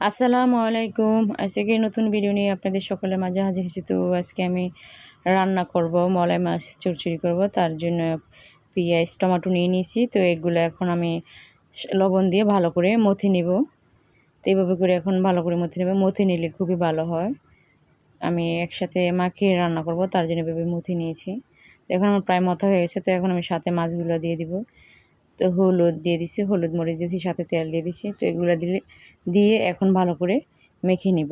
আসসালামু আলাইকুম। আজকে নতুন ভিডিও নিয়ে আপনাদের সকলের মাঝে হাজির হয়েছি। তো আজকে আমি রান্না করব, মলাই মাছ চচ্চড়ি করব। তার জন্য পেঁয়াজ টমেটো নিয়ে নিয়েছি। তো এগুলো এখন আমি লবণ দিয়ে ভালো করে মথে নেব। তো এইভাবে করে এখন ভালো করে মথে নেব। মথে নিলে খুবই ভালো হয়। আমি একসাথে মাখিয়ে রান্না করব, তার জন্য এভাবে মথে নিয়েছি। তো এখন আমার প্রায় মথা হয়ে গেছে। তো এখন আমি সাথে মাছগুলো দিয়ে দিব। তো হলুদ দিয়ে দিছি, হলুদ মরিচ দিয়েছি, সাথে তেল দিয়ে দিছি। তো এগুলো দিয়ে এখন ভালো করে মেখে নিব।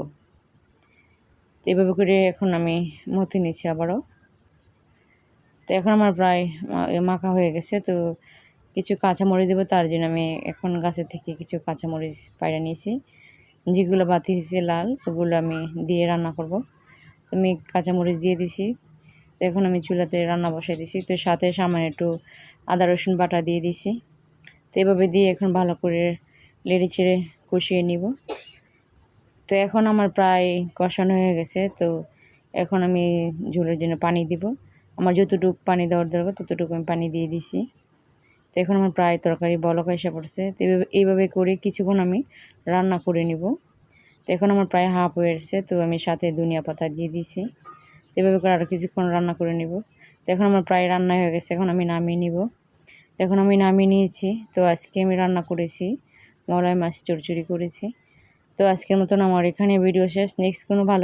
তো এভাবে করে এখন আমি মথে নিচ্ছি আবারও। তো এখন আমার প্রায় মাখা হয়ে গেছে। তো কিছু কাঁচামরিচ দেবো, তার জন্য আমি এখন গাছের থেকে কিছু কাঁচামরিচ পায়রা নিয়েছি। যেগুলো বাতি হয়েছে লাল, ওগুলো আমি দিয়ে রান্না করব। তো আমি কাঁচামরিচ দিয়ে দিছি। তো এখন আমি চুলাতে রান্না বসাই দিছি। তো সাথে সামান্য একটু আদা রসুন বাটা দিয়ে দিছি। তো এভাবে দিয়ে এখন ভালো করে নেড়ে চেড়ে কষিয়ে নিব। তো এখন আমার প্রায় কষানো হয়ে গেছে। তো এখন আমি ঝোলের জন্য পানি দিব। আমার যতটুকু পানি দেওয়ার দরকার ততটুকু আমি পানি দিয়ে দিছি। তো এখন আমার প্রায় তরকারি বলক এসে পড়ছে। তো এইভাবে করে কিছুক্ষণ আমি রান্না করে নিব। তো এখন আমার প্রায় হাফ হয়ে এসেছে। তো আমি সাথে ধনিয়া পাতা দিয়ে দিছি। তো এভাবে করে আরও কিছুক্ষণ রান্না করে নিব। তো এখন আমার প্রায় রান্না হয়ে গেছে। এখন আমি নামিয়ে নিব। এখন আমি নামিয়ে নিয়েছি। তো আজকে আমি রান্না করেছি মলাই মাছ চচ্চড়ি করেছি। তো আজকের মতন আমার এখানে ভিডিও শেষ। নেক্সট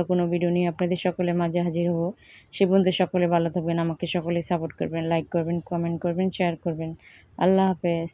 কোনো ভিডিও নিয়ে আপনাদের সকলের মাঝে হাজির হব। সে পর্যন্ত সকলে ভালো থাকবেন, আমাকে সকলে সাপোর্ট করবেন, লাইক করবেন, কমেন্ট করবেন, শেয়ার করবেন। আল্লাহ হাফেজ।